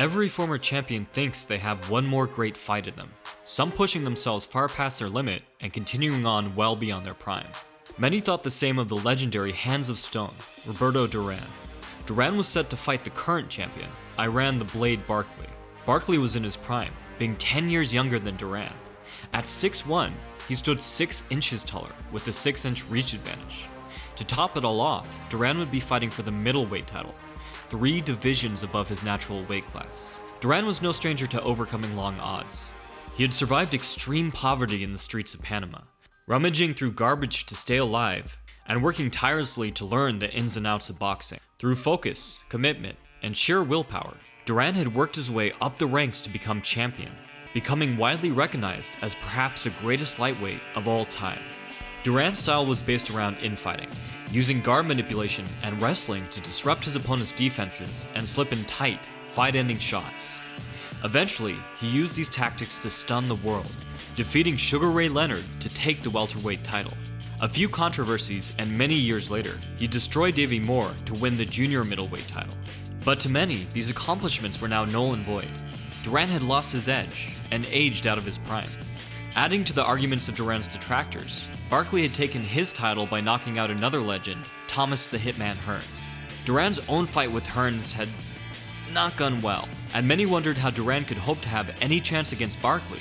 Every former champion thinks they have one more great fight in them, some pushing themselves far past their limit and continuing on well beyond their prime. Many thought the same of the legendary Hands of Stone, Roberto Duran. Duran was set to fight the current champion, Iran the Blade Barkley. Barkley was in his prime, being 10 years younger than Duran. At 6'1", he stood 6 inches taller, with a 6-inch reach advantage. To top it all off, Duran would be fighting for the middleweight title, 3 divisions above his natural weight class. Duran was no stranger to overcoming long odds. He had survived extreme poverty in the streets of Panama, rummaging through garbage to stay alive, and working tirelessly to learn the ins and outs of boxing. Through focus, commitment, and sheer willpower, Duran had worked his way up the ranks to become champion, becoming widely recognized as perhaps the greatest lightweight of all time. Duran's style was based around infighting, using guard manipulation and wrestling to disrupt his opponent's defenses and slip in tight, fight-ending shots. Eventually, he used these tactics to stun the world, defeating Sugar Ray Leonard to take the welterweight title. A few controversies and many years later, he destroyed Davey Moore to win the junior middleweight title. But to many, these accomplishments were now null and void. Duran had lost his edge and aged out of his prime. Adding to the arguments of Duran's detractors, Barkley had taken his title by knocking out another legend, Thomas the Hitman Hearns. Duran's own fight with Hearns had not gone well, and many wondered how Duran could hope to have any chance against Barkley,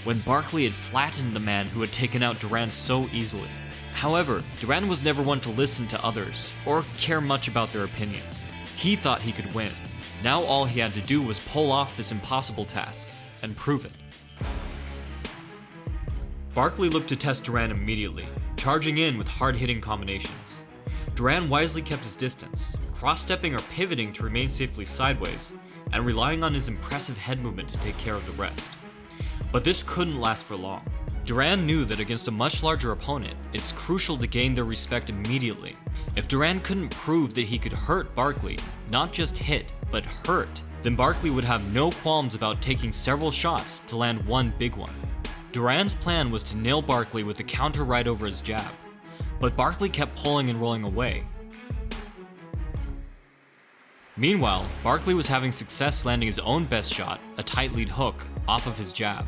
when Barkley had flattened the man who had taken out Duran so easily. However, Duran was never one to listen to others, or care much about their opinions. He thought he could win. Now all he had to do was pull off this impossible task, and prove it. Barkley looked to test Duran immediately, charging in with hard-hitting combinations. Duran wisely kept his distance, cross-stepping or pivoting to remain safely sideways, and relying on his impressive head movement to take care of the rest. But this couldn't last for long. Duran knew that against a much larger opponent, it's crucial to gain their respect immediately. If Duran couldn't prove that he could hurt Barkley, not just hit, but hurt, then Barkley would have no qualms about taking several shots to land one big one. Duran's plan was to nail Barkley with a counter right over his jab, but Barkley kept pulling and rolling away. Meanwhile, Barkley was having success landing his own best shot, a tight lead hook, off of his jab.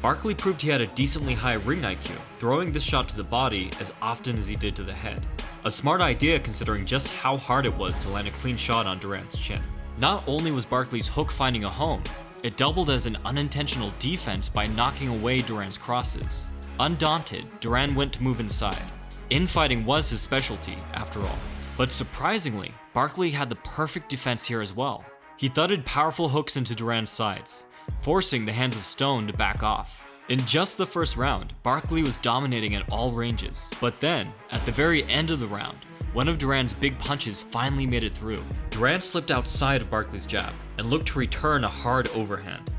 Barkley proved he had a decently high ring IQ, throwing this shot to the body as often as he did to the head. A smart idea considering just how hard it was to land a clean shot on Duran's chin. Not only was Barkley's hook finding a home, it doubled as an unintentional defense by knocking away Duran's crosses. Undaunted, Duran went to move inside. Infighting was his specialty, after all. But surprisingly, Barkley had the perfect defense here as well. He thudded powerful hooks into Duran's sides, forcing the Hands of Stone to back off. In just the first round, Barkley was dominating at all ranges. But then, at the very end of the round, one of Duran's big punches finally made it through. Duran slipped outside of Barkley's jab and looked to return a hard overhand.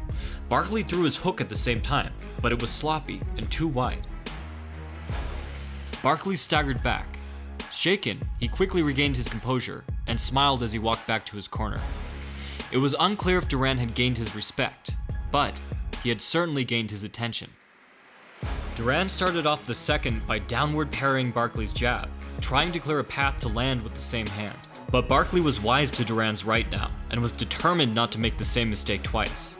Barkley threw his hook at the same time, but it was sloppy and too wide. Barkley staggered back. Shaken, he quickly regained his composure and smiled as he walked back to his corner. It was unclear if Duran had gained his respect, but he had certainly gained his attention. Duran started off the second by downward parrying Barkley's jab, trying to clear a path to land with the same hand. But Barkley was wise to Duran's right now, and was determined not to make the same mistake twice.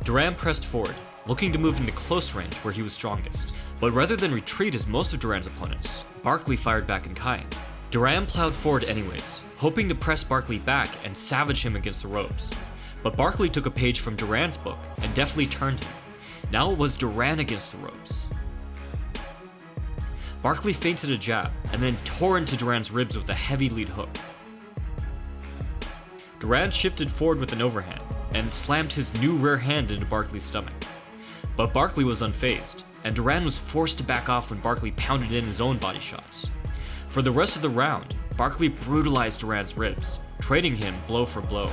Duran pressed forward, looking to move into close range where he was strongest. But rather than retreat as most of Duran's opponents, Barkley fired back in kind. Duran plowed forward anyways, hoping to press Barkley back and savage him against the ropes. But Barkley took a page from Duran's book and deftly turned him. Now it was Duran against the ropes. Barkley feinted a jab and then tore into Duran's ribs with a heavy lead hook. Duran shifted forward with an overhand and slammed his new rear hand into Barkley's stomach. But Barkley was unfazed, and Duran was forced to back off when Barkley pounded in his own body shots. For the rest of the round, Barkley brutalized Duran's ribs, trading him blow for blow.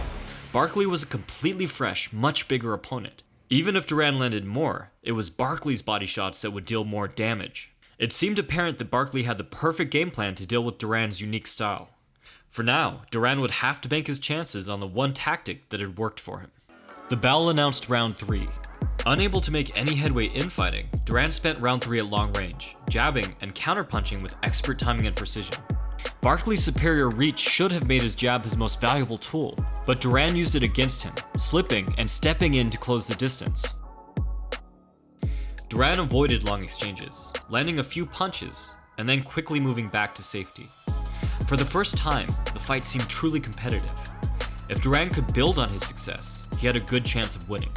Barkley was a completely fresh, much bigger opponent. Even if Duran landed more, it was Barkley's body shots that would deal more damage. It seemed apparent that Barkley had the perfect game plan to deal with Duran's unique style. For now, Duran would have to bank his chances on the one tactic that had worked for him. The bell announced round 3. Unable to make any headway infighting, Duran spent round 3 at long range, jabbing and counterpunching with expert timing and precision. Barkley's superior reach should have made his jab his most valuable tool, but Duran used it against him, slipping and stepping in to close the distance. Duran avoided long exchanges, landing a few punches, and then quickly moving back to safety. For the first time, the fight seemed truly competitive. If Duran could build on his success, he had a good chance of winning.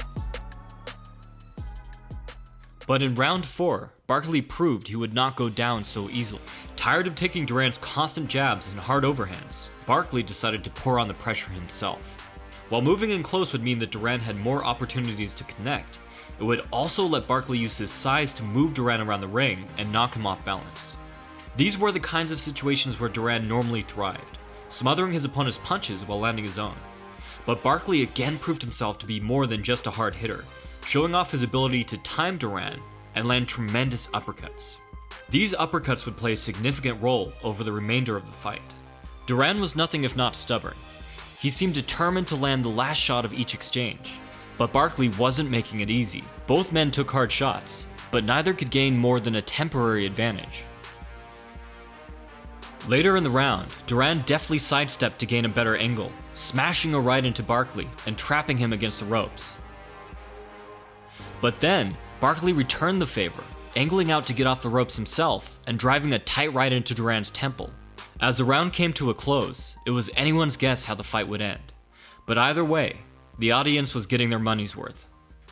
But in round 4, Barkley proved he would not go down so easily. Tired of taking Duran's constant jabs and hard overhands, Barkley decided to pour on the pressure himself. While moving in close would mean that Duran had more opportunities to connect, it would also let Barkley use his size to move Duran around the ring and knock him off balance. These were the kinds of situations where Duran normally thrived, smothering his opponent's punches while landing his own. But Barkley again proved himself to be more than just a hard hitter, showing off his ability to time Duran and land tremendous uppercuts. These uppercuts would play a significant role over the remainder of the fight. Duran was nothing if not stubborn. He seemed determined to land the last shot of each exchange, but Barkley wasn't making it easy. Both men took hard shots, but neither could gain more than a temporary advantage. Later in the round, Duran deftly sidestepped to gain a better angle, smashing a right into Barkley and trapping him against the ropes. But then, Barkley returned the favor, angling out to get off the ropes himself and driving a tight right into Duran's temple. As the round came to a close, it was anyone's guess how the fight would end. But either way, the audience was getting their money's worth.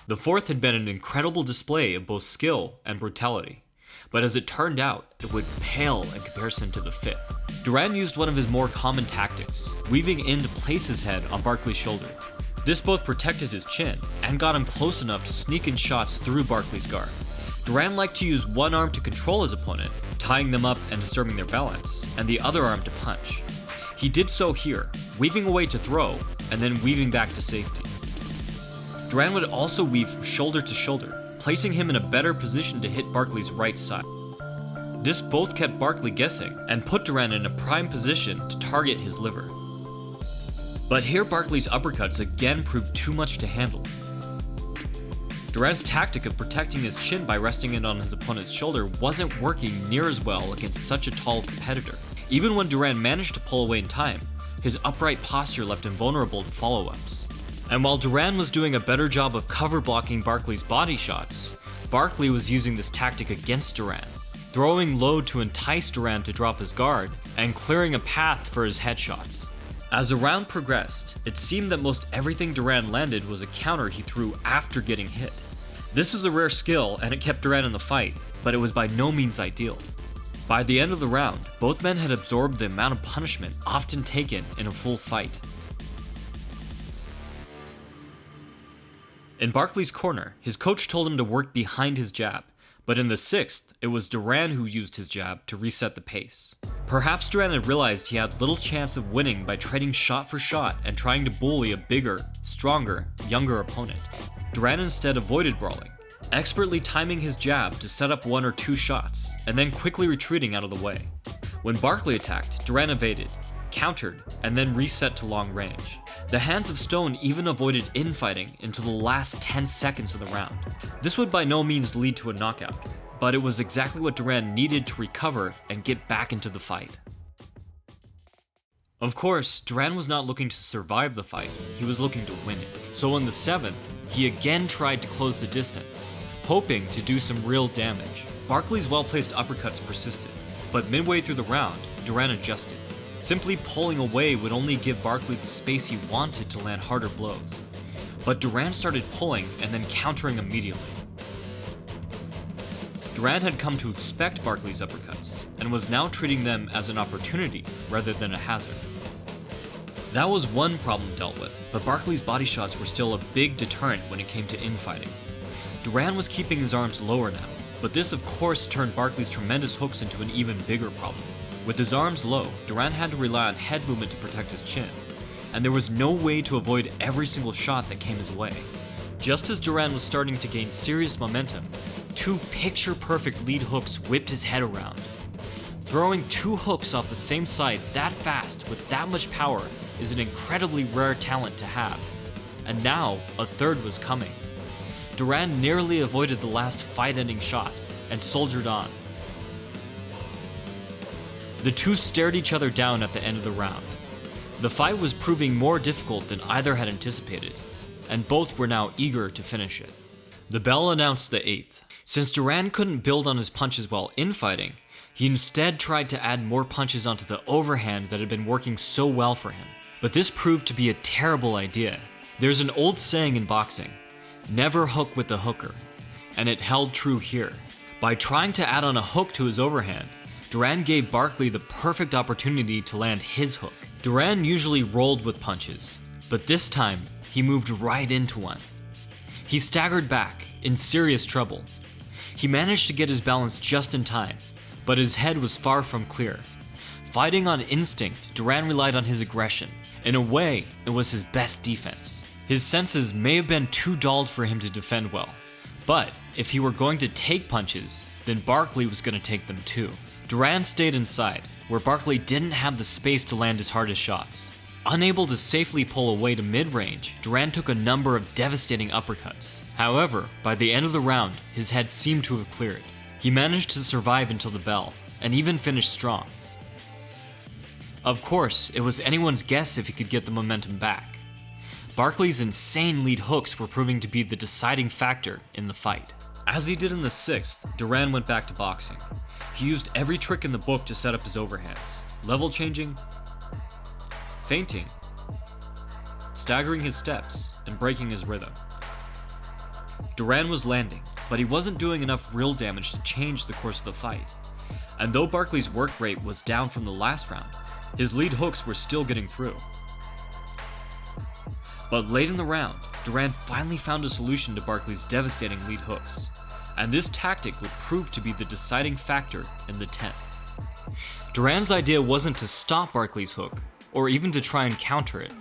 The fourth had been an incredible display of both skill and brutality, but as it turned out, it would pale in comparison to the fifth. Duran used one of his more common tactics, weaving in to place his head on Barkley's shoulder. This both protected his chin and got him close enough to sneak in shots through Barkley's guard. Duran liked to use one arm to control his opponent, tying them up and disturbing their balance, and the other arm to punch. He did so here, weaving away to throw, and then weaving back to safety. Duran would also weave from shoulder to shoulder, placing him in a better position to hit Barkley's right side. This both kept Barkley guessing and put Duran in a prime position to target his liver. But here Barkley's uppercuts again proved too much to handle. Duran's tactic of protecting his chin by resting it on his opponent's shoulder wasn't working near as well against such a tall competitor. Even when Duran managed to pull away in time, his upright posture left him vulnerable to follow-ups. And while Duran was doing a better job of cover blocking Barkley's body shots, Barkley was using this tactic against Duran, throwing low to entice Duran to drop his guard and clearing a path for his headshots. As the round progressed, it seemed that most everything Duran landed was a counter he threw after getting hit. This is a rare skill and it kept Duran in the fight, but it was by no means ideal. By the end of the round, both men had absorbed the amount of punishment often taken in a full fight. In Barkley's corner, his coach told him to work behind his jab, but in the sixth, it was Duran who used his jab to reset the pace. Perhaps Duran had realized he had little chance of winning by trading shot for shot and trying to bully a bigger, stronger, younger opponent. Duran instead avoided brawling, expertly timing his jab to set up one or two shots, and then quickly retreating out of the way. When Barkley attacked, Duran evaded, countered, and then reset to long range. The hands of Stone even avoided infighting until the last 10 seconds of the round. This would by no means lead to a knockout, but it was exactly what Duran needed to recover and get back into the fight. Of course, Duran was not looking to survive the fight, he was looking to win it. So in the seventh, he again tried to close the distance, hoping to do some real damage. Barkley's well-placed uppercuts persisted, but midway through the round, Duran adjusted. Simply pulling away would only give Barkley the space he wanted to land harder blows. But Duran started pulling and then countering immediately. Duran had come to expect Barkley's uppercuts, and was now treating them as an opportunity rather than a hazard. That was one problem dealt with, but Barkley's body shots were still a big deterrent when it came to infighting. Duran was keeping his arms lower now, but this of course turned Barkley's tremendous hooks into an even bigger problem. With his arms low, Duran had to rely on head movement to protect his chin, and there was no way to avoid every single shot that came his way. Just as Duran was starting to gain serious momentum, two picture-perfect lead hooks whipped his head around. Throwing two hooks off the same side that fast with that much power is an incredibly rare talent to have, and now a third was coming. Duran narrowly avoided the last fight-ending shot and soldiered on. The two stared each other down at the end of the round. The fight was proving more difficult than either had anticipated, and both were now eager to finish it. The bell announced the 8th. Since Duran couldn't build on his punches while infighting, he instead tried to add more punches onto the overhand that had been working so well for him. But this proved to be a terrible idea. There's an old saying in boxing, never hook with the hooker, and it held true here. By trying to add on a hook to his overhand, Duran gave Barkley the perfect opportunity to land his hook. Duran usually rolled with punches, but this time he moved right into one. He staggered back, in serious trouble. He managed to get his balance just in time, but his head was far from clear. Fighting on instinct, Duran relied on his aggression. In a way, it was his best defense. His senses may have been too dulled for him to defend well, but if he were going to take punches, then Barkley was going to take them too. Duran stayed inside, where Barkley didn't have the space to land his hardest shots. Unable to safely pull away to mid-range, Duran took a number of devastating uppercuts. However, by the end of the round, his head seemed to have cleared. He managed to survive until the bell, and even finished strong. Of course, it was anyone's guess if he could get the momentum back. Barkley's insane lead hooks were proving to be the deciding factor in the fight. As he did in the 6th, Duran went back to boxing. He used every trick in the book to set up his overhands. Level changing, feinting, staggering his steps, and breaking his rhythm. Duran was landing, but he wasn't doing enough real damage to change the course of the fight. And though Barkley's work rate was down from the last round, his lead hooks were still getting through. But late in the round, Duran finally found a solution to Barkley's devastating lead hooks, and this tactic would prove to be the deciding factor in the 10th. Duran's idea wasn't to stop Barkley's hook, or even to try and counter it.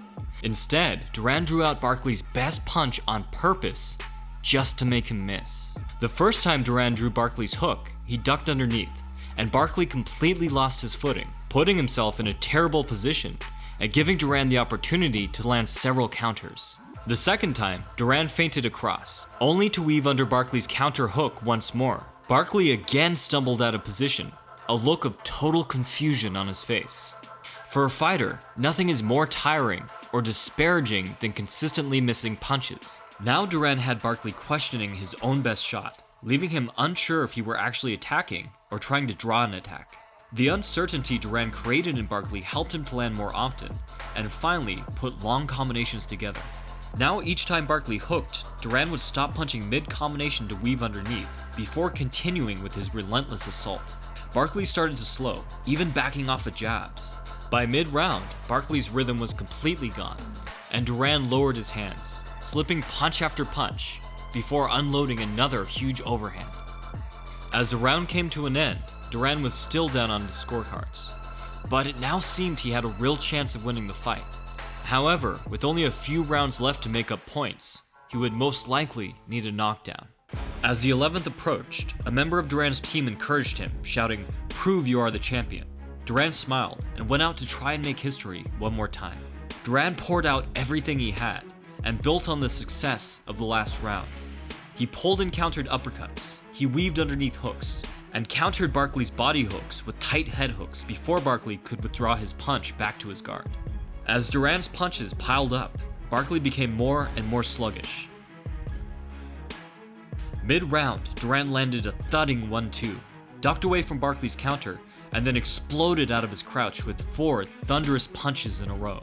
Instead, Duran drew out Barkley's best punch on purpose, just to make him miss. The first time Duran drew Barkley's hook, he ducked underneath, and Barkley completely lost his footing, putting himself in a terrible position and giving Duran the opportunity to land several counters. The second time, Duran feinted across, only to weave under Barkley's counter hook once more. Barkley again stumbled out of position, a look of total confusion on his face. For a fighter, nothing is more tiring or disparaging than consistently missing punches. Now Duran had Barkley questioning his own best shot, leaving him unsure if he were actually attacking or trying to draw an attack. The uncertainty Duran created in Barkley helped him to land more often, and finally put long combinations together. Now each time Barkley hooked, Duran would stop punching mid-combination to weave underneath, before continuing with his relentless assault. Barkley started to slow, even backing off at jabs. By mid-round, Barkley's rhythm was completely gone, and Duran lowered his hands, slipping punch after punch, before unloading another huge overhand. As the round came to an end, Duran was still down on the scorecards, but it now seemed he had a real chance of winning the fight. However, with only a few rounds left to make up points, he would most likely need a knockdown. As the 11th approached, a member of Duran's team encouraged him, shouting, "Prove you are the champion." Duran smiled and went out to try and make history one more time. Duran poured out everything he had and built on the success of the last round. He pulled and countered uppercuts, he weaved underneath hooks, and countered Barkley's body hooks with tight head hooks before Barkley could withdraw his punch back to his guard. As Duran's punches piled up, Barkley became more and more sluggish. Mid-round, Duran landed a thudding 1-2, ducked away from Barkley's counter, and then exploded out of his crouch with 4 thunderous punches in a row.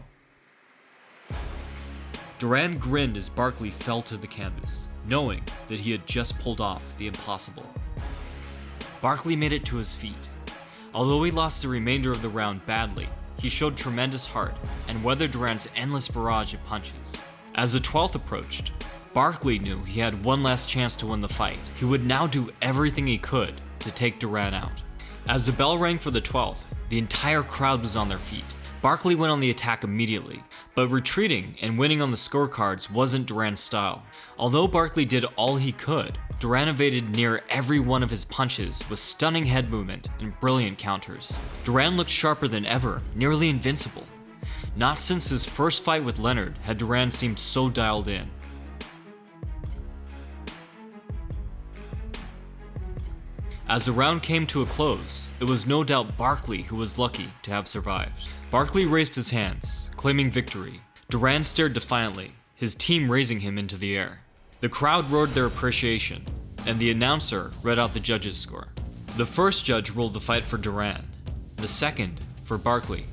Duran grinned as Barkley fell to the canvas, knowing that he had just pulled off the impossible. Barkley made it to his feet. Although he lost the remainder of the round badly, he showed tremendous heart and weathered Duran's endless barrage of punches. As the 12th approached, Barkley knew he had one last chance to win the fight. He would now do everything he could to take Duran out. As the bell rang for the 12th, the entire crowd was on their feet. Barkley went on the attack immediately, but retreating and winning on the scorecards wasn't Duran's style. Although Barkley did all he could, Duran evaded near every one of his punches with stunning head movement and brilliant counters. Duran looked sharper than ever, nearly invincible. Not since his first fight with Leonard had Duran seemed so dialed in. As the round came to a close, it was no doubt Barkley who was lucky to have survived. Barkley raised his hands, claiming victory. Duran stared defiantly, his team raising him into the air. The crowd roared their appreciation, and the announcer read out the judges' score. The first judge ruled the fight for Duran, the second for Barkley,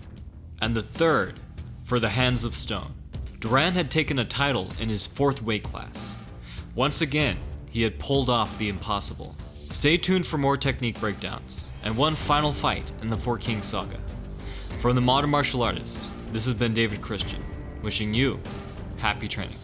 and the third for the Hands of Stone. Duran had taken a title in his 4th weight class. Once again, he had pulled off the impossible. Stay tuned for more technique breakdowns, and one final fight in the Four Kings saga. From the Modern Martial Artist, this has been David Christian, wishing you happy training.